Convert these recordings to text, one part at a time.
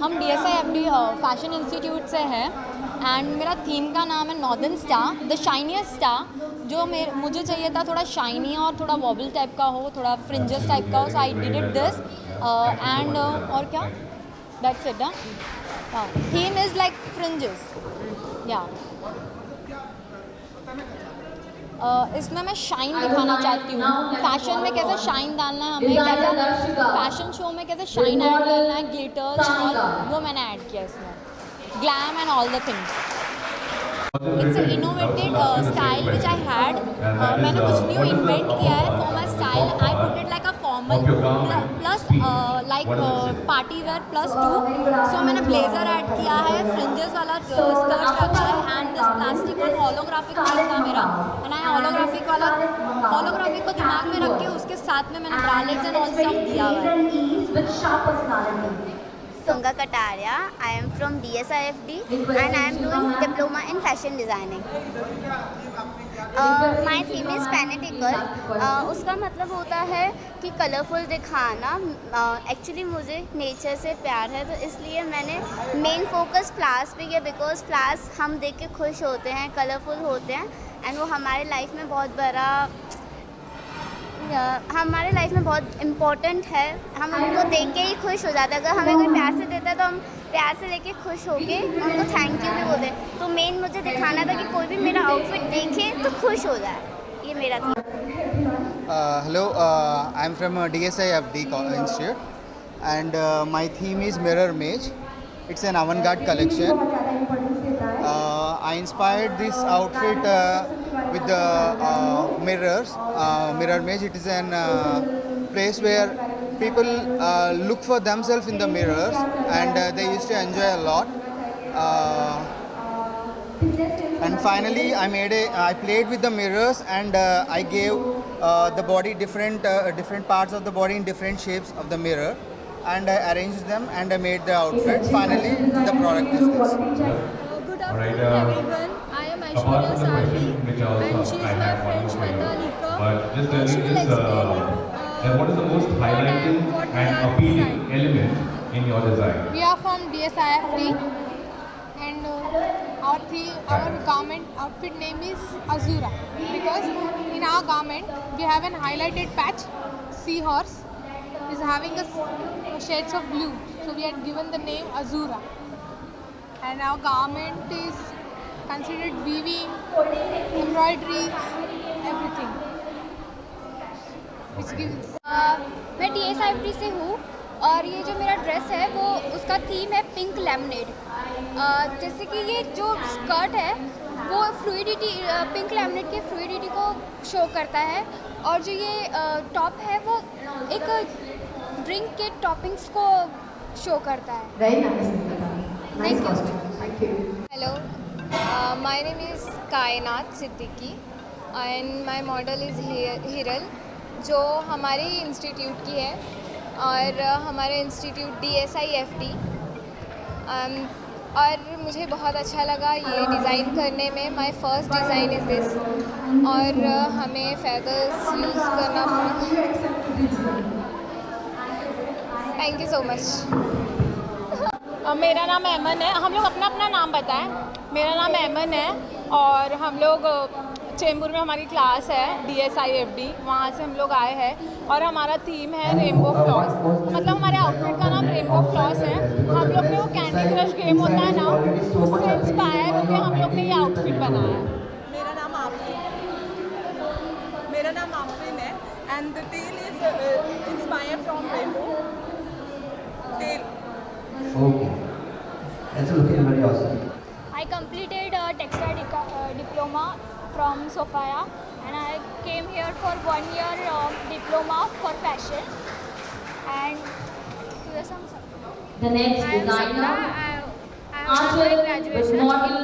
हम DSIFD fashion institute से हैं एंड मेरा थीम का नाम है नॉर्दर्न स्टार, द शाइनिएस्ट स्टार। जो मुझे चाहिए था थोड़ा शाइनी और थोड़ा वॉबल टाइप का हो, थोड़ा फ्रिंजेस टाइप का हो, so I did it this end और क्या, that's it. Theme is like fringes या इसमें मैं शाइन दिखाना चाहती हूँ। फैशन में कैसे शाइन डालना है हमें, कैसे फैशन शो में कैसे शाइन ऐड करना है, ग्लिटर्स और वो मैंने ऐड किया इसमें, glam and all the things. It's a innovated style which I had. मैंने कुछ न्यू इन्वेंट किया है for my style. I put it like a formal plus like party wear plus 2। सो मैंने ब्लेजर ऐड किया है, fringes वाला skirt रखा है एंड दिस प्लास्टिक और होलोग्राफिक थीम था मेरा। एंड आई होलोग्राफिक को दिमाग में रख के उसके साथ में मैंने ब्रालेट्स एंड ऑल स्टफ दिया हुआ है। Tunga Kataria. I am from DSIFD and I am doing diploma in fashion designing. My theme is fanatical. उसका मतलब होता है कि कलरफुल दिखाना। एक्चुअली मुझे नेचर से प्यार है, तो इसलिए मैंने मेन फोकस फ्लावर्स पे किया, बिकॉज फ्लावर्स हम देख के खुश होते हैं, कलरफुल होते हैं एंड वो हमारे लाइफ में बहुत इम्पोर्टेंट है। हम उनको देख के ही खुश हो जाते हैं। अगर हमें कोई प्यार से देता है तो हम प्यार से लेके खुश होके उनको थैंक यू भी बोलते हैं। तो मेन मुझे दिखाना था कि कोई भी मेरा आउटफिट देखे तो खुश हो जाए, ये मेरा था। Hello, I am from DSIFD Institute and my theme is Mirror Mage. It's an avant-garde collection. I inspired this outfit with the mirrors. Mirror Mage, it is an place where people look for themselves in the mirrors and they used to enjoy a lot. And finally I played with the mirrors and I gave the body different parts of the body in different shapes of the mirror, and I arranged them and I made the outfit. Finally the product is this. Good afternoon everyone. I am Aishwarya Sarvi and she is my friend Shweta Lika. She will explain you what is the most highlighting and appealing element in your design? We are from DSIFD and our garment outfit name is Azura, because in our garment we have an highlighted patch. Seahorse is having a shades of blue, so we had given the name Azura. And our garment is considered weaving, embroidery, everything. Which gives मैं DSIFD से हूँ और ये जो मेरा dress है वो उसका थीम है पिंक लेमनेड। जैसे कि ये जो स्कर्ट है वो फ्लूइडिटी, पिंक लेमनेड के फ्लूइडिटी को शो करता है, और जो ये टॉप है वो एक ड्रिंक के टॉपिंग्स को शो करता है। Thank you. Hello, my name is कायनात Siddiqui and my model is Hiral, जो हमारे इंस्टीट्यूट की है और हमारा इंस्टीट्यूट DSIFD। और मुझे बहुत अच्छा लगा ये डिज़ाइन करने में। My first design is this, और हमें फेदर्स यूज़ करना पड़ा। Thank you so much. मेरा नाम अमन है। हम लोग अपना नाम बताएं। मेरा नाम अमन है और हम लोग चेंबूर में हमारी क्लास है DSIFD, वहाँ से हम लोग आए हैं और हमारा थीम है रेनबो फ्लॉस। मतलब हमारे आउटफिट का नाम रेनबो फ्लॉस है। हम लोग ने वो कैंडी क्रश गेम होता है ना, उससे इंस्पायर होकर हम लोग ने ये आउटफिट बनाया है। मेरा नाम आफरीन है and the tail is inspired from rainbow tail. Okay, that's looking very awesome. I completed a textile diploma from Sophia and I came here for 1 year diploma for fashion and The next designer, Archer with model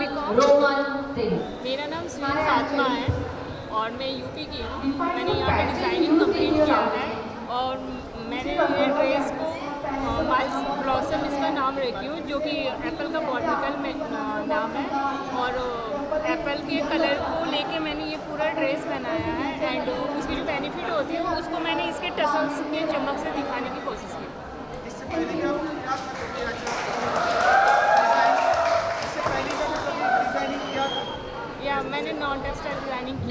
Roman Singh. मेरा नाम सुनील फातिमा है और मैं UP की हूँ। मैंने यहाँ पे डिज़ाइनिंग कंप्लीट किया है और मैंने ये ड्रेस को माइल्स ब्लॉसम इसका नाम रखी हूँ, जो कि एप्पल का बॉटनिकल में नाम है और एप्पल के कलर को लेके मैंने ये पूरा ड्रेस बनाया है एंड उसकी जो बेनिफिट होती है उसको मैंने इसके टसल्स के चमक से दिखाने की कोशिश की। या मैंने नॉन टेक्सटाइल डिजाइनिंग की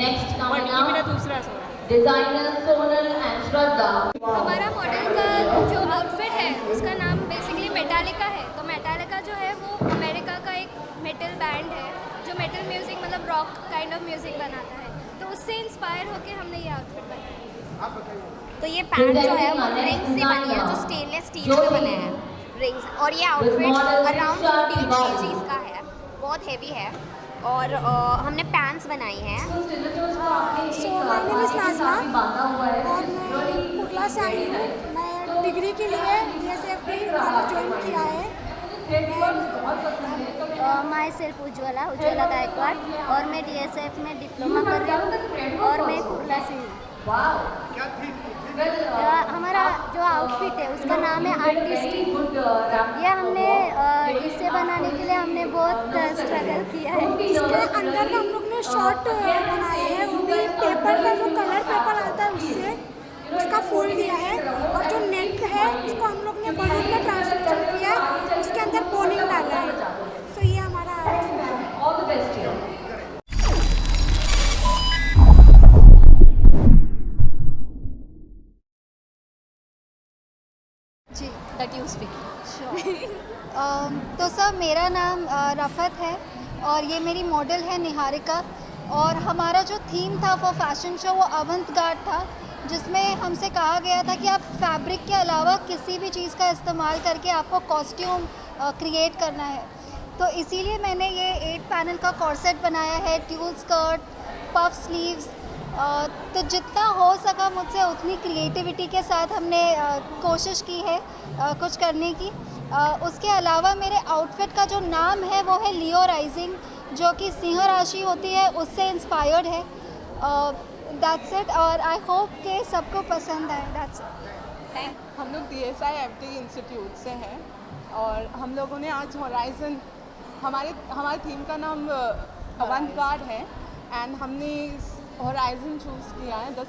और ये मेरा दूसरा शो है। Designer Sonal and Shraddha. हमारा मॉडल का जो आउटफिट है उसका नाम बेसिकली मेटालिका है। तो मेटालिका जो है वो अमेरिका का एक मेटल बैंड है जो मेटल म्यूज़िक मतलब रॉक काइंड ऑफ म्यूज़िक बनाता है, तो उससे इंस्पायर होकर हमने ये आउटफिट बनाया। तो ये पैंट जो है वो रिंग्स से बनी है, जो स्टेनलेस स्टील से बने हैं रिंग्स, और ये आउटफिट अराउंड 15 kg का है, बहुत हेवी है और हमने पैंट्स बनाई हैं। सो माय नेम इज़ नाज़मा और मैं पुगला से आई हूँ। मैं डिग्री के लिए DSFD कॉलेज ज्वाइन किया है। माई सेल्फ उज्ज्वला गायकवाड़ और मैं DSF में डिप्लोमा कर रही हूँ और मैं पुगला से हूँ। हमारा जो आउटफिट है उसका नाम है आर्टिस्टिक। ये हमने इसे बनाने के लिए हमने बहुत स्ट्रगल किया है। इसके अंदर हम लोग ने शॉर्ट बनाए हैं, वो भी पेपर का जो कलर पेपर आता है उससे उसका फूल दिया है और जो नेट है उसको हम लोग ने बलून में ट्रांसलेशन किया है, उसके अंदर पोलिंग डाला है। सो ये हमारा आउटफिट है। All the best to you. जी दैट यू स्पीक। तो सर मेरा नाम रफ़त है और ये मेरी मॉडल है निहारिका और हमारा जो थीम था फॉर फैशन शो वो अवंत-गार्ड था, जिसमें हमसे कहा गया था कि आप फैब्रिक के अलावा किसी भी चीज़ का इस्तेमाल करके आपको कॉस्ट्यूम क्रिएट करना है। तो इसीलिए मैंने ये 8 पैनल का कॉर्सेट बनाया है, ट्यूल स्कर्ट, पफ स्लीव्स। तो जितना हो सका मुझसे उतनी क्रिएटिविटी के साथ हमने कोशिश की है कुछ करने की। उसके अलावा मेरे आउटफिट का जो नाम है वो है लियो राइजिंग, जो कि सिंह राशि होती है उससे इंस्पायर्ड है। दैट्स इट और आई होप कि सबको पसंद आए। That's it. हम लोग DSIFD इंस्टीट्यूट से हैं और हम लोगों ने आज हॉराइजन हमारे थीम का नाम अवंत-गार्ड है एंड हमने हॉराइजन चूज़ किया है द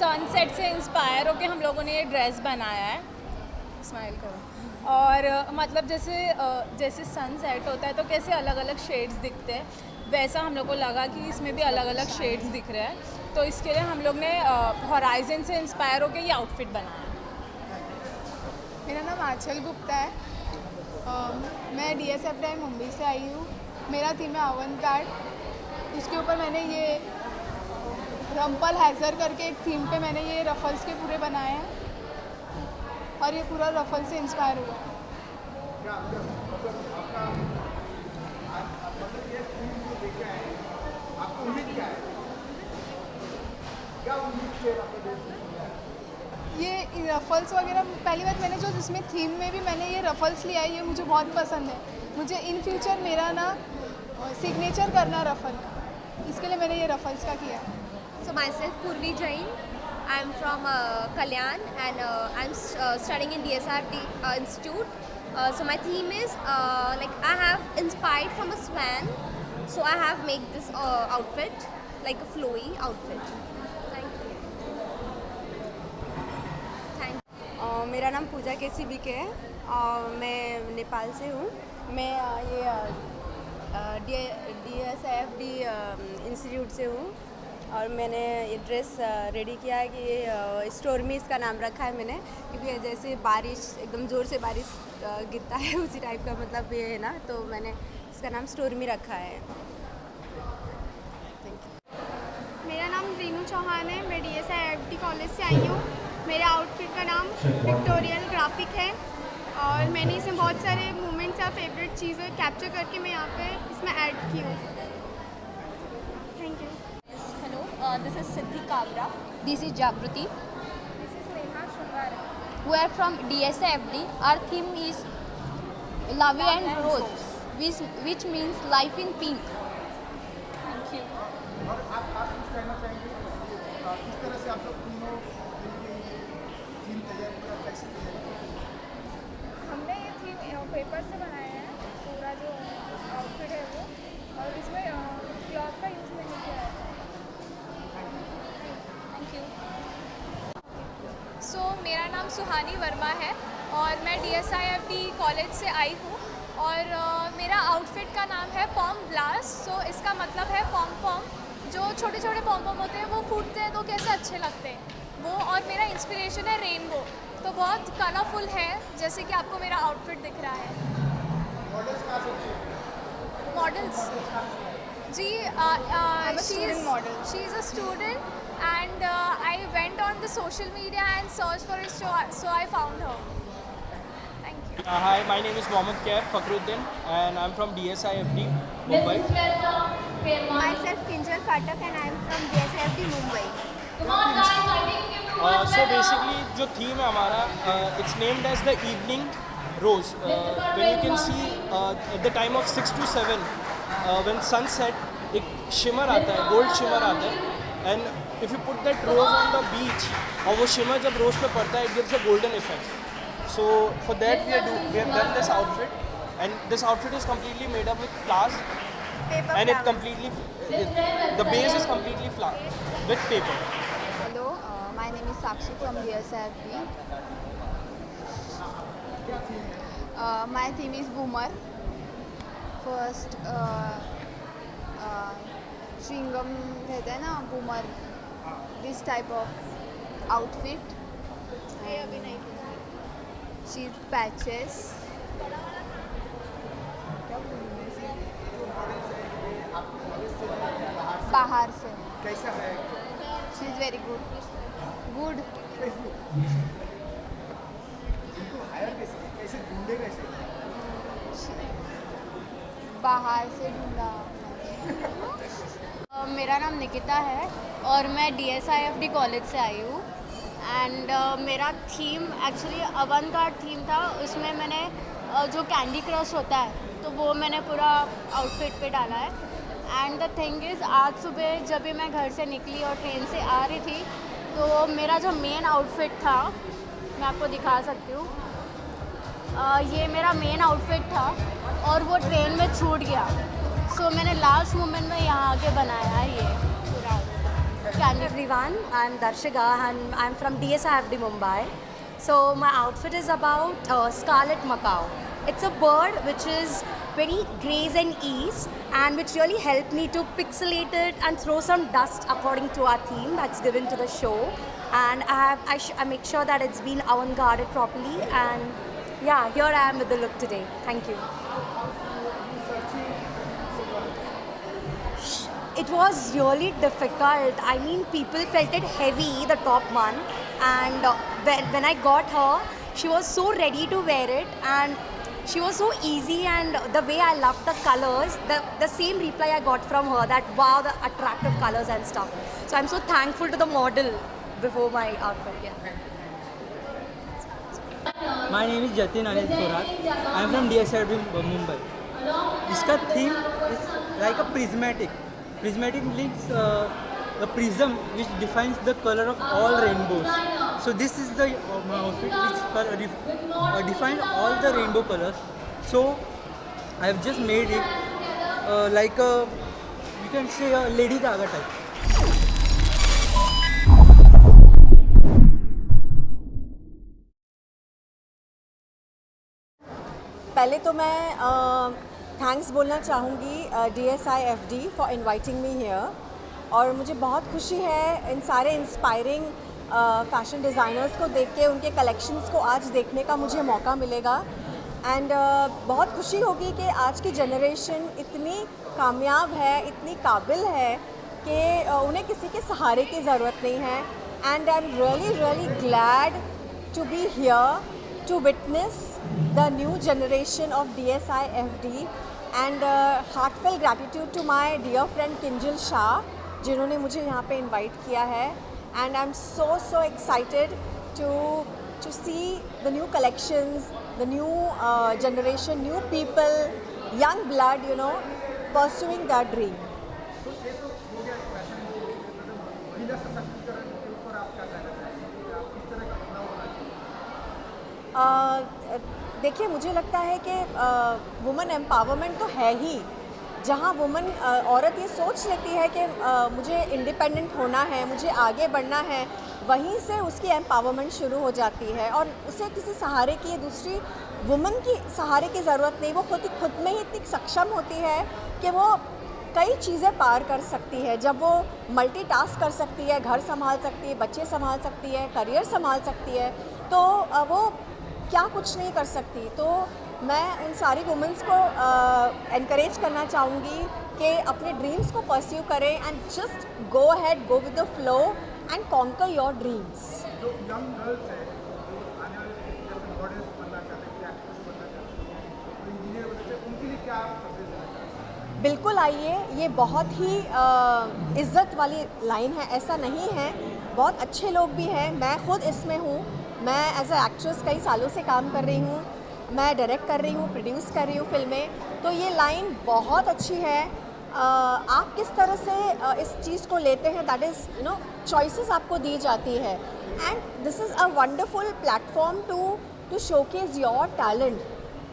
सनसेट से इंस्पायर होकर हम लोगों ने ये ड्रेस बनाया है। स्माइल करो। और मतलब जैसे सनसेट होता है तो कैसे अलग अलग शेड्स दिखते हैं, वैसा हम लोग को लगा कि इसमें भी अलग अलग शेड्स दिख रहे हैं, तो इसके लिए हम लोग ने हॉराइजन से इंस्पायर होकर ये आउटफिट बनाया। मेरा नाम आंचल गुप्ता है, मैं DSFD मुंबई से आई हूँ। मेरा थीम है अवंत-गार्ड। उसके ऊपर मैंने ये रम्पल हैज़र करके एक थीम पे मैंने ये रफल्स के पूरे बनाए हैं और ये पूरा रफल से इंस्पायर हुआ। ये रफल्स वगैरह पहली बात मैंने जो जिसमें थीम में भी मैंने ये रफल्स लिया है, ये मुझे बहुत पसंद है। मुझे इन फ्यूचर मेरा ना सिग्नेचर करना रफल, इसके लिए मैंने ये रफल्स का किया। So myself Purvi Jain. I'm from Kalyan and I'm studying in DSRT Institute. So my theme is like I have inspired from a swan. So I have made this outfit like a flowy outfit. Thank you. मेरा नाम पूजा KCB के है और मैं नेपाल से हूँ। मैं ये DSIFD इंस्टीट्यूट से हूँ और मैंने ये ड्रेस रेडी किया है कि ये स्टोर में इसका नाम रखा है मैंने, क्योंकि जैसे बारिश एकदम ज़ोर से बारिश गिरता है उसी टाइप का मतलब ये है ना, तो मैंने इसका नाम स्टोर में रखा है। मेरा नाम रीनू चौहान है, मैं DSIFD कॉलेज से आई हूँ। मेरे आउटफिट का नाम पिक्टोरियल ग्राफिक है और मैंने इसमें बहुत सारे मोमेंट्स या फेवरेट चीज़ें कैप्चर करके मैं यहाँ पे इसमें ऐड की हूँ। Thank you. Hello, this is Siddhi Kabra. This is Jagruti. This is Neha Shungara. We are from DSIFD. Our theme is Love and Growth, which means life in pink. Thank you. और आप कुछ कहना चाहेंगे किस तरह से आप लोग तीनों थीम तैयार किया, कैसे तैयार किया? हमने ये थीम पेपर से बनाया है, पूरा जो आउटफिट है वो, और इसमें क्लॉथ का यूज़ नहीं किया है। Thank you. सो मेरा नाम सुहानी वर्मा है और मैं DSIFD कॉलेज से आई हूँ और मेरा आउटफिट का नाम है पॉम ब्लास्ट। सो इसका मतलब है पॉम पॉम, जो छोटे छोटे पॉम पॉम होते हैं वो फूटते हैं तो कैसे अच्छे लगते हैं वो, और मेरा इंस्पिरेशन है रेनबो, तो बहुत कलरफुल है जैसे कि आपको मेरा आउटफिट दिख रहा है। मॉडल्स जी, she is a student and I went on the social media and searched for it, so I found her. Thank you. Hi, my name is Mohammad Kaif Fakhruddin and I'm from DSIFD Mumbai. Myself Kinjal Patak and I am from DSIFD Mumbai. So basically जो theme है हमारा, it's named as the evening rose. When you can see at the time of 6 to 7 when sunset एक shimmer आता है, gold shimmer आता है, and if you put that rose on the beach और वो shimmer जब rose पे पड़ता है, it gives a golden effect. So for that we have done this outfit, and this outfit is completely made up with flowers, and it completely the base is completely flower with paper. Hello, my name is Sakshi from DSIFD. My theme is boomer. First chewing-gum रहता है ना, boomer, this type of outfit. Cheese patches. बाहर से। कैसा है? She is very good. Good. इनको higher कैसे ढूंढे कैसे? बाहर से ढूंढा। मेरा नाम निकिता है और मैं DSIFD कॉलेज से आई हूँ, एंड मेरा थीम एक्चुअली अवन-गार्ड थीम था। उसमें मैंने जो कैंडी क्रश होता है तो वो मैंने पूरा आउटफिट पे डाला है। एंड द थिंग इज़, आज सुबह जब भी मैं घर से निकली और ट्रेन से आ रही थी तो मेरा जो मेन आउटफिट था, मैं आपको दिखा सकती हूँ, ये मेरा मेन आउटफिट था और वो ट्रेन में छूट गया। सो मैंने लास्ट मोमेंट में यहाँ आके बनाया है ये पूरा candy. Everyone, I'm Darshika and I'm from DSIFD Mumbai. So my outfit is about scarlet macaw. It's a bird which is very grays and ease, and which really helped me to pixelate it and throw some dust according to our theme that's given to the show. And I make sure that it's been avant-garded properly, and yeah, here I am with the look today. Thank you. It was really difficult. I mean, people felt it heavy, the top one, and when I got her, she was so ready to wear it, and she was so easy, and the way I loved the colors, the same reply I got from her, that wow, the attractive colors and stuff. So I'm so thankful to the model before my outfit. Yeah. My name is Jatin Anil Thorat. I am from DSIFD Mumbai. इसका theme is like a prismatic. Prismatic means the prism which defines the color of all rainbows. So this is the outfit which defines all the rainbow colors. So I have just made it like a, you can say a Lady Gaga type. पहले तो मैं thanks बोलना चाहूँगी DSIFD for inviting me here, और मुझे बहुत खुशी है इन सारे इंस्पायरिंग फैशन डिज़ाइनर्स को देख के, उनके कलेक्शंस को आज देखने का मुझे मौका मिलेगा। एंड बहुत खुशी होगी कि आज की जनरेशन इतनी कामयाब है, इतनी काबिल है कि उन्हें किसी के सहारे की ज़रूरत नहीं है। And I am really glad to be here to witness the new generation of DSIFD, and heartfelt gratitude to my dear friend Kinjal Shah जिन्होंने मुझे यहाँ पे invite किया है। and I'm so excited to see the new collections, the new generation, new people, young blood, you know, pursuing their dream. देखिए, मुझे लगता है कि वुमेन एम्पावरमेंट तो है ही, जहाँ वुमेन औरत ये सोच लेती है कि मुझे इंडिपेंडेंट होना है, मुझे आगे बढ़ना है, वहीं से उसकी एम्पावरमेंट शुरू हो जाती है और उसे किसी सहारे की, दूसरी वुमेन की सहारे की ज़रूरत नहीं। वो खुद में ही इतनी सक्षम होती है कि वो कई चीज़ें पार कर सकती है। जब वो मल्टीटास्क कर सकती है, घर संभाल सकती है, बच्चे संभाल सकती है, करियर संभाल सकती है, तो वो क्या कुछ नहीं कर सकती। तो मैं उन सारी वुमेन्स को एनकरेज करना चाहूँगी कि अपने ड्रीम्स को परस्यू करें and just go ahead, go with the flow and conquer your dreams. जो यंग गर्ल्स हैं, जो आने वाले जैसे मॉडल्स बनना चाहते हैं, एक्ट्रेस बनना चाहते हैं, तो इंजीनियर बनना चाहते हैं, उनके लिए क्या आप संदेश देना चाहते हैं? बिल्कुल आइए, ये बहुत ही इज़्ज़त वाली लाइन है, ऐसा नहीं है। बहुत अच्छे लोग भी हैं, मैं खुद इसमें हूँ। मैं एज अ एक्ट्रेस कई सालों से काम कर रही हूँ, मैं डायरेक्ट कर रही हूँ, प्रोड्यूस कर रही हूँ फिल्में, तो ये लाइन बहुत अच्छी है। आप किस तरह से इस चीज़ को लेते हैं, that is you know choices आपको दी जाती है, and this is a wonderful platform to showcase your talent.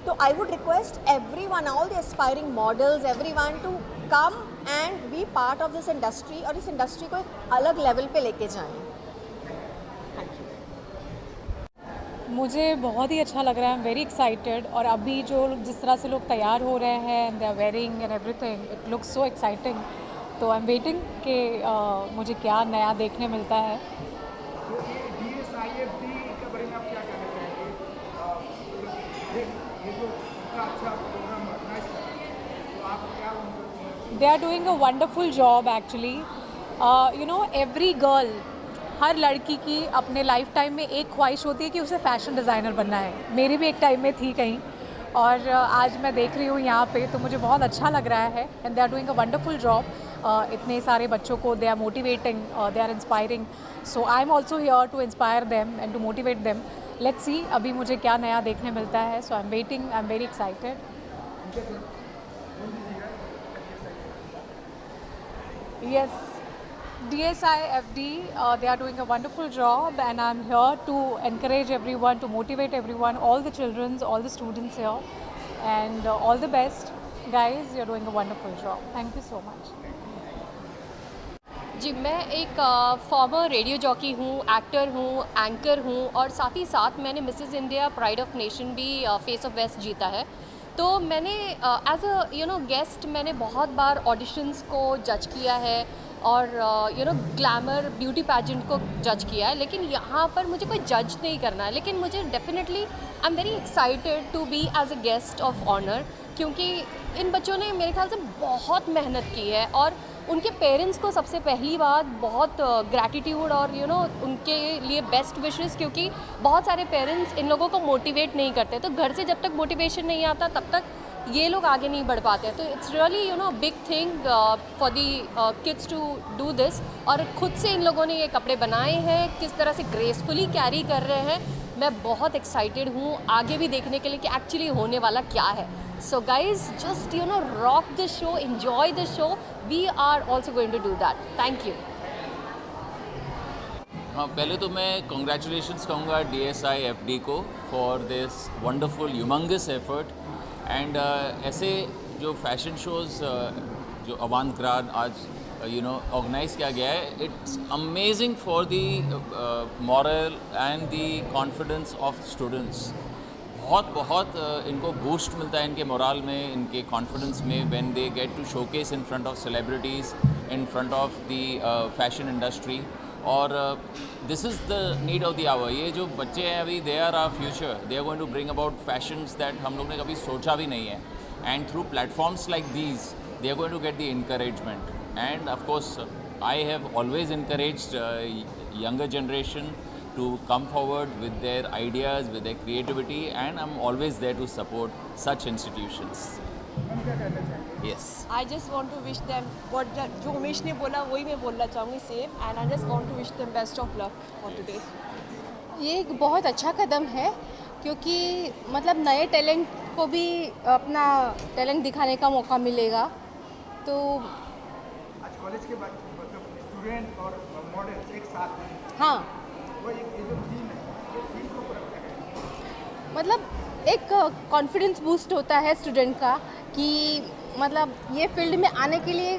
तो I would request everyone, all the aspiring models, everyone to come and be part of this industry, और इस industry को एक अलग लेवल पे लेके जाएं। मुझे बहुत ही अच्छा लग रहा है, आई एम वेरी एक्साइटेड। और अभी जो जिस तरह से लोग तैयार हो रहे हैं, they are wearing and everything, it looks so exciting. तो आई एम वेटिंग कि मुझे क्या नया देखने मिलता है। तो DSIFD के बारे में आप क्या कहना चाहेंगे? ये जो इतना अच्छा प्रोग्राम ऑर्गेनाइज कर रहे हैं, तो आप क्या उनको? They are doing a wonderful job actually. You know, every girl, हर लड़की की अपने लाइफ टाइम में एक ख्वाहिश होती है कि उसे फ़ैशन डिज़ाइनर बनना है। मेरी भी एक टाइम में थी कहीं, और आज मैं देख रही हूँ यहाँ पे, तो मुझे बहुत अच्छा लग रहा है। And they are doing a wonderful job. इतने सारे बच्चों को they are motivating, they are inspiring. So I am also here to inspire them and to motivate them. Let's see अभी मुझे क्या नया देखने मिलता है। So I am waiting, I am very excited. Yes, DSIFD, they are doing a wonderful job, and I'm here to encourage everyone, to motivate everyone, all the children, all the students here, and all the best. Guys, you're doing a wonderful job. Thank you so much. जी, मैं एक former radio jockey हूँ, actor हूँ, anchor हूँ, और साथ ही साथ मैंने Mrs India pride of nation भी फेस ऑफ वेस्ट जीता है। तो मैंने as a you know guest मैंने बहुत बार ऑडिशंस को जज किया है और you know glamour beauty pageant को जज किया है, लेकिन यहाँ पर मुझे कोई जज नहीं करना है। लेकिन मुझे definitely I am very excited to be as a guest of honour, क्योंकि इन बच्चों ने मेरे ख्याल से बहुत मेहनत की है, और उनके पेरेंट्स को सबसे पहली बात बहुत ग्रैटिट्यूड और यू नो उनके लिए बेस्ट विशेस, क्योंकि बहुत सारे पेरेंट्स इन लोगों को मोटिवेट नहीं करते। तो घर से जब तक मोटिवेशन नहीं आता तब तक ये लोग आगे नहीं बढ़ पाते। तो it's really you know big thing for the kids to do this. और ख़ुद से इन लोगों ने ये कपड़े बनाए हैं, किस तरह से ग्रेसफुली कैरी कर रहे हैं। मैं बहुत एक्साइटेड हूँ आगे भी देखने के लिए कि एक्चुअली होने वाला क्या है। So guys, just you know rock the show, enjoy the show. We are also going to do that. Thank you. हाँ, पहले तो मैं कॉन्ग्रेचुलेशंस कहूँगा DSIFD को for this wonderful humongous effort. And ऐसे जो फैशन शोज़ जो अवांतग्राद आज यू नो ऑर्गेनाइज किया गया है, it's amazing for the moral and the confidence of students. बहुत बहुत इनको बूस्ट मिलता है इनके मोरल में, इनके कॉन्फिडेंस में, when they get to showcase in front of celebrities, in front of the fashion industry. और this is the need of the hour. ये जो बच्चे हैं अभी, they are our future, they are going to bring about fashions that हम लोग ने कभी सोचा भी नहीं है। And through platforms like these they are going to get the encouragement. And of course I have always encouraged younger generation to come forward with their ideas, with their creativity, and I'm always there to support such institutions. Yes. I just want to wish them what जो उमेश ने बोला वही मैं बोलना चाहूँगी same, and I just want to wish them best of luck for today. ये एक बहुत अच्छा कदम है क्योंकि मतलब नए टैलेंट को भी अपना टैलेंट दिखाने का मौका मिलेगा। तो आज कॉलेज के बाद मतलब स्टूडेंट और मॉडल एक साथ हैं। हाँ, वो ये जो थीम है, ये थीम को पूरा क्या मतलब एक कॉन्फिडेंस बूस्ट होता है स्टूडेंट का कि मतलब ये फील्ड में आने के लिए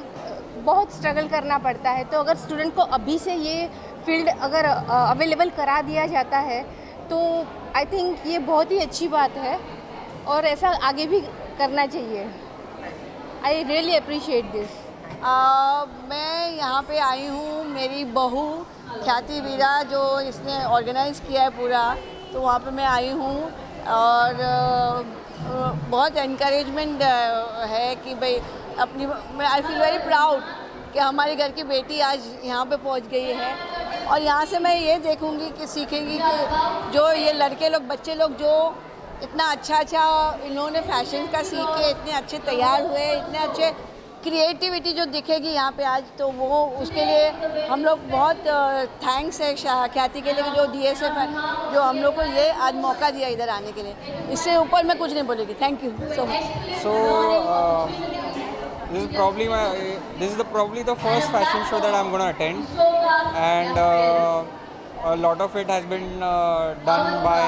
बहुत स्ट्रगल करना पड़ता है। तो अगर स्टूडेंट को अभी से ये फील्ड अगर अवेलेबल करा दिया जाता है तो आई थिंक ये बहुत ही अच्छी बात है और ऐसा आगे भी करना चाहिए। I really appreciate this. मैं यहाँ पे आई हूँ, मेरी बहू ख्याति वीरा जो इसने ऑर्गेनाइज़ किया है पूरा, तो वहाँ पे मैं आई हूँ और बहुत एनकरेजमेंट है कि भाई अपनी, मैं आई फील वेरी प्राउड कि हमारे घर की बेटी आज यहाँ पे पहुँच गई है। और यहाँ से मैं ये देखूँगी कि सीखेंगी कि जो ये लड़के लोग, बच्चे लोग जो इतना अच्छा इन्होंने फैशन का सीख के इतने अच्छे तैयार हुए, इतने अच्छे क्रिएटिविटी जो दिखेगी यहाँ पे आज, तो वो उसके लिए हम लोग बहुत थैंक्स है ख्याति के लिए जो DSF है जो हम लोग को ये आज मौका दिया इधर आने के लिए। इससे ऊपर मैं कुछ नहीं बोलेगी। Thank you so much. So this is probably the first fashion show that I'm going to attend, and a lot of it has been done by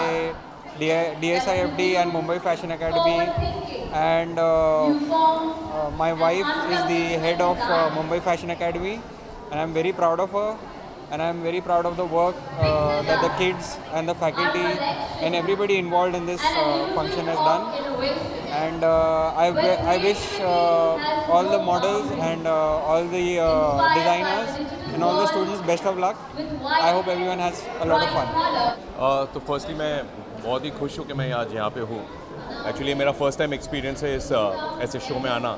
DSIFD and Mumbai Fashion Academy, and my wife is the head of Mumbai Fashion Academy, and I'm very proud of her, and I'm very proud of the work that the kids and the faculty and everybody involved in this function has done. And I wish all the models and all the designers and all the students best of luck. I hope everyone has a lot of fun. तो firstly मैं बहुत ही खुश हूँ कि मैं आज यहाँ पे हूँ। एक्चुअली मेरा फर्स्ट टाइम एक्सपीरियंस है इस ऐसे शो में आना,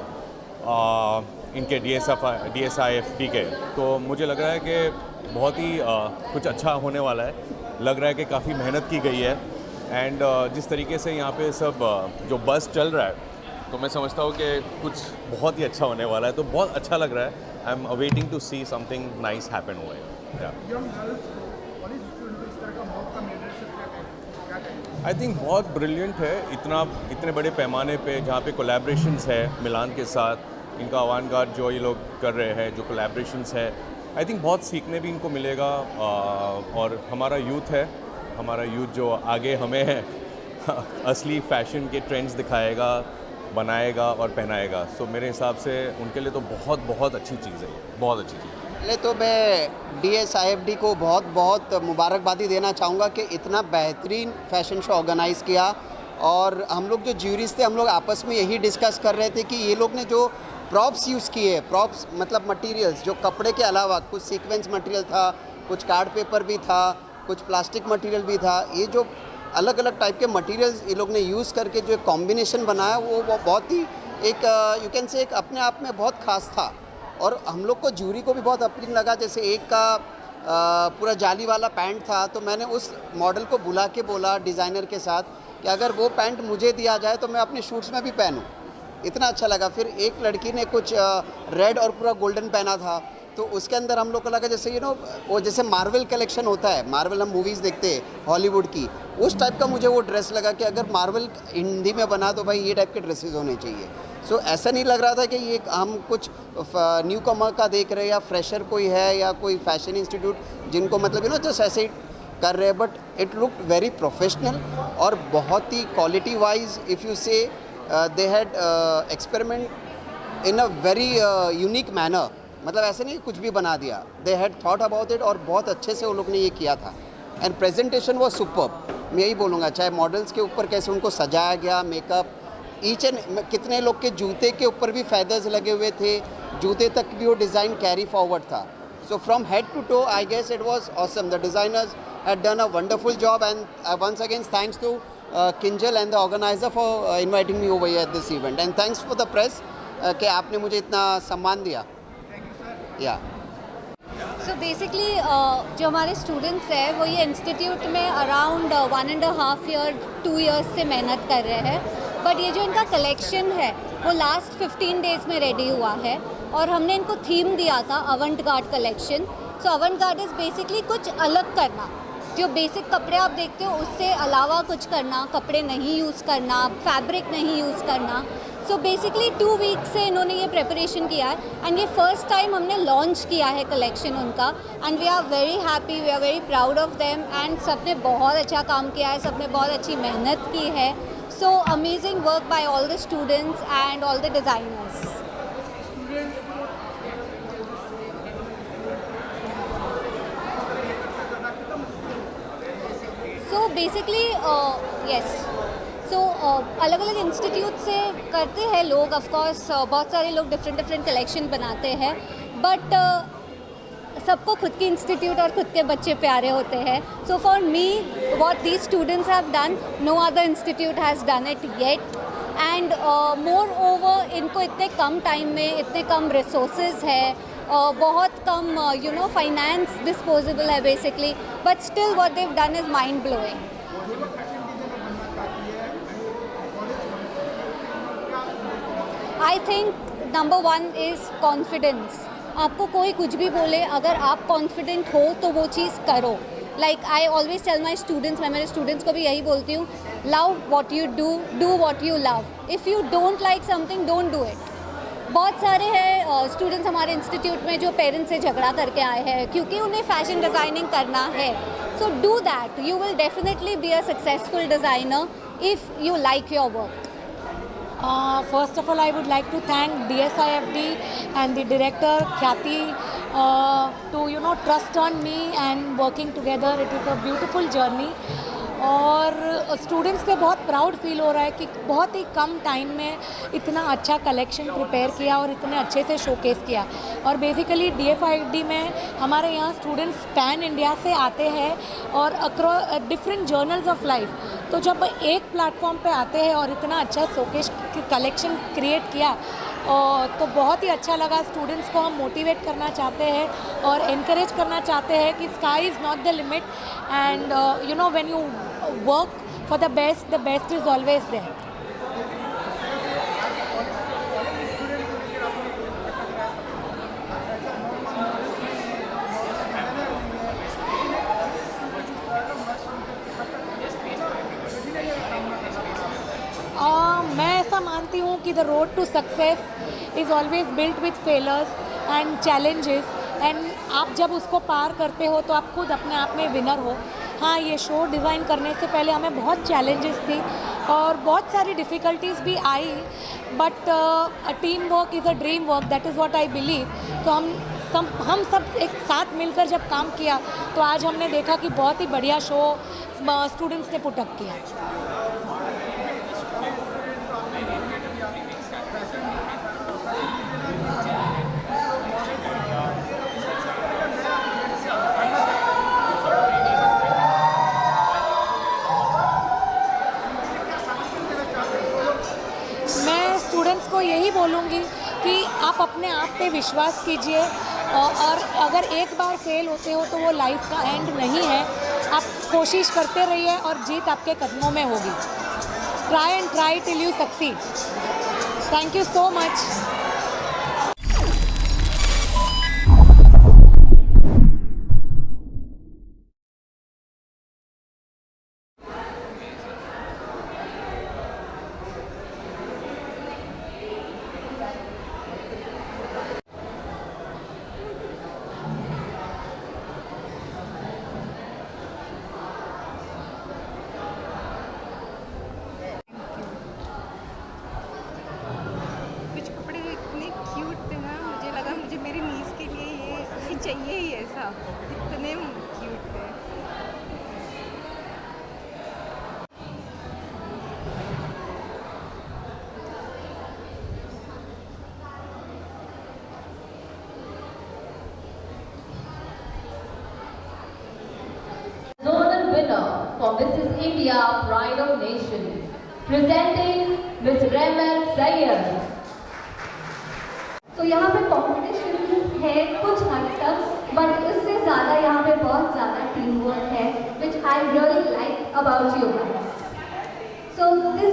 इनके DSIFD के। तो मुझे लग रहा है कि बहुत ही कुछ अच्छा होने वाला है। लग रहा है कि काफ़ी मेहनत की गई है, एंड जिस तरीके से यहाँ पे सब जो बस चल रहा है, तो मैं समझता हूँ कि कुछ बहुत ही अच्छा होने वाला है। तो बहुत अच्छा लग रहा है। I am awaiting to see something nice happen हुआ है। आई थिंक बहुत ब्रिलियंट है, इतने बड़े पैमाने पे जहाँ पे कोलैबोरेशंस है मिलान के साथ, इनका अवांगार्ड जो ये लोग कर रहे हैं, जो कोलैबोरेशंस है, आई थिंक बहुत सीखने भी इनको मिलेगा। और हमारा यूथ जो आगे हमें असली फैशन के ट्रेंड्स दिखाएगा, बनाएगा और पहनाएगा। सो मेरे हिसाब से उनके लिए तो बहुत बहुत अच्छी चीज़ है, बहुत अच्छी चीज़। पहले तो मैं DSIFD को बहुत बहुत मुबारकबादी देना चाहूँगा कि इतना बेहतरीन फ़ैशन शो ऑर्गेनाइज़ किया। और हम लोग जो ज्यूरीज थे, हम लोग आपस में यही डिस्कस कर रहे थे कि ये लोग ने जो प्रॉप्स यूज़ किए, प्रॉप्स मतलब मटेरियल्स, जो कपड़े के अलावा कुछ सीक्वेंस मटेरियल था, कुछ कार्ड पेपर भी था, कुछ प्लास्टिक मटेरियल भी था, ये जो अलग अलग टाइप के मटेरियल्स ये लोग ने यूज़ करके जो कॉम्बिनेशन बनाया वो बहुत ही एक यू कैन से एक अपने आप में बहुत ख़ास था। और हम लोग को ज्यूरी को भी बहुत अपील लगा। जैसे एक का पूरा जाली वाला पैंट था, तो मैंने उस मॉडल को बुला के बोला डिज़ाइनर के साथ कि अगर वो पैंट मुझे दिया जाए तो मैं अपने शूट्स में भी पहनूं। इतना अच्छा लगा। फिर एक लड़की ने कुछ रेड और पूरा गोल्डन पहना था, तो उसके अंदर हम लोग को लगा जैसे वो जैसे मार्वल कलेक्शन होता है, मार्वल हम मूवीज़ देखते हैं हॉलीवुड की, उस टाइप का मुझे वो ड्रेस लगा कि अगर मार्वल हिंदी में बना तो भाई ये टाइप के ड्रेसेस होने चाहिए। सो ऐसा नहीं लग रहा था कि ये हम कुछ न्यू कमर का देख रहे हैं या फ्रेशर कोई है या कोई फैशन इंस्टीट्यूट जिनको मतलब जस्ट ऐसे ही कर रहे हैं, but it look very professional और बहुत ही क्वालिटी वाइज इफ़ यू से they had experiment in a very unique manner. मतलब ऐसे नहीं कुछ भी बना दिया, they had thought about it और बहुत अच्छे से वो लोग ने ये किया था। And presentation was superb. मैं यही बोलूँगा, चाहे मॉडल्स के ऊपर कैसे उनको सजाया गया, मेकअप, ईच एंड कितने लोग के जूते के ऊपर भी फेदर्स लगे हुए थे, जूते तक भी वो डिज़ाइन कैरी फॉरवर्ड था. So from head to toe, I guess it was awesome. The designers had done a wonderful job, and once again thanks to Kinjal and the organizer for inviting me over here at this event, and thanks for the press कि आपने मुझे इतना सम्मान दिया. Yeah. So basically जो हमारे students हैं वो ये इंस्टीट्यूट में अराउंड 1.5 ईयर 2 इयर्स से मेहनत कर रहे हैं, बट ये जो इनका कलेक्शन है वो लास्ट 15 डेज़ में रेडी हुआ है और हमने इनको थीम दिया था अवंट-गार्ड कलेक्शन. सो अवंट-गार्ड इज़ बेसिकली कुछ अलग करना, जो बेसिक कपड़े आप देखते हो उससे अलावा कुछ करना, कपड़े नहीं यूज़ करना, फैब्रिक नहीं यूज़ करना. सो बेसिकली 2 वीक से इन्होंने ये प्रिपरेशन किया है एंड ये फर्स्ट टाइम हमने लॉन्च किया है कलेक्शन उनका, and we are very happy, we are very proud of them. And सब ने बहुत अच्छा काम किया है, सब ने बहुत अच्छी मेहनत की है. So amazing work by all the students and all the designers. So basically yes, so अलग अलग इंस्टीट्यूट से करते हैं लोग, ऑफ कोर्स बहुत सारे लोग डिफरेंट कलेक्शन बनाते हैं, बट सबको खुद की इंस्टीट्यूट और खुद के बच्चे प्यारे होते हैं. So for me what these students have done, no other institute has done it yet. And moreover इनको इतने कम टाइम में इतने कम रिसोर्सेज है, बहुत कम फाइनेंस डिस्पोजेबल है basically, but still what they've done is mind blowing. I think number 1 is confidence. आपको कोई कुछ भी बोले, अगर आप कॉन्फिडेंट हो तो वो चीज़ करो. Like I always tell my students, मैं मेरे स्टूडेंट्स को भी यही बोलती हूँ, love what you do what you love. If you don't like something don't do it. बहुत सारे हैं स्टूडेंट्स हमारे इंस्टीट्यूट में जो पेरेंट्स से झगड़ा करके आए हैं क्योंकि उन्हें फैशन डिज़ाइनिंग करना है. So do that, you will definitely be a successful designer if you like your work. First of all, I would like to thank DSIFD and the director Khyati to trust on me and working together. It is a beautiful journey. और students पे बहुत proud feel हो रहा है कि बहुत ही कम time में इतना अच्छा कलेक्शन प्रिपेयर किया और इतने अच्छे से शोकेस किया. और बेसिकली DFID में हमारे यहाँ स्टूडेंट्स पैन इंडिया से आते हैं और across different journals of life. तो जब एक प्लेटफॉर्म पे आते हैं और इतना अच्छा शोकेस कलेक्शन क्रिएट किया तो बहुत ही अच्छा लगा. स्टूडेंट्स को हम मोटिवेट करना चाहते हैं और इनकरेज करना चाहते हैं कि sky is not the limit, and when you work for the best is always there. मैं ऐसा मानती हूँ कि the road to success is always built with failures and challenges, and आप जब उसको पार करते हो तो आप खुद अपने आप में विनर हो. हाँ, ये शो डिज़ाइन करने से पहले हमें बहुत चैलेंजेस थी और बहुत सारी डिफ़िकल्टीज़ भी आई, but team work is a dream work, that is what I believe. तो हम सब एक साथ मिलकर जब काम किया तो आज हमने देखा कि बहुत ही बढ़िया शो स्टूडेंट्स ने पुटअप किया. स्टूडेंट्स को यही बोलूँगी कि आप अपने आप पे विश्वास कीजिए, और अगर एक बार फेल होते हो तो वो लाइफ का एंड नहीं है. आप कोशिश करते रहिए और जीत आपके कदमों में होगी. Try and try till you succeed. Thank you so much. चाहिए ही ऐसा, इतने क्यूट थे. India, pride of nation. Presenting Ms. Remal Sayyed. तो यहाँ पे कंपटीशन है कुछ हद तक, बट उससे ज़्यादा यहाँ पे बहुत ज़्यादा टीम वर्क है, which I really like about you guys. So this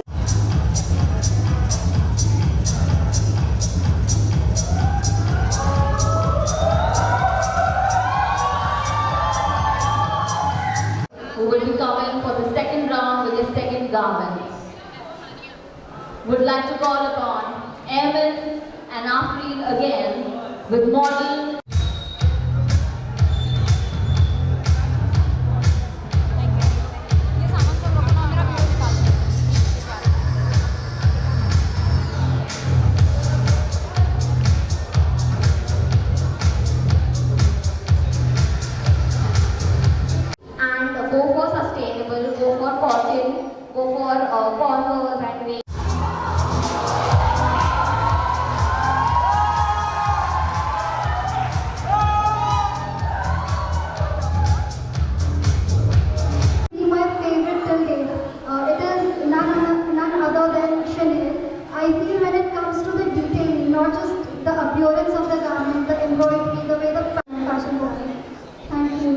who will be coming for the second round with his second garment. Would like to call upon Evan and Afreen again with model. and go for sustainable, go for cotton, go for Converse and weight. My favorite till date, it is none other than Chanel. I feel when it comes to the detailing, not just the appearance of the garment, the embroidery, the way the fashion works. Thank you.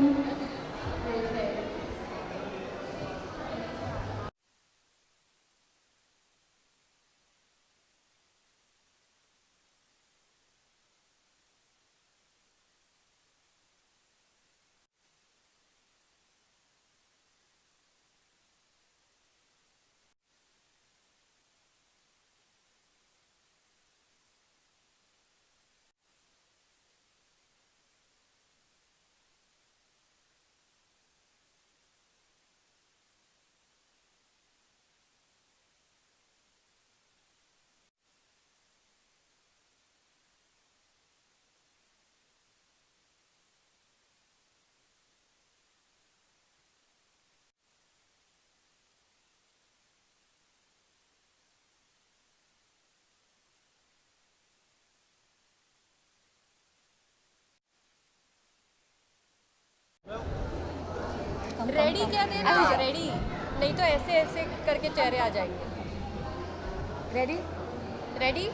Ready क्या देना? Ready नहीं तो ऐसे ऐसे करके चेहरे आ जाएंगे। Ready ready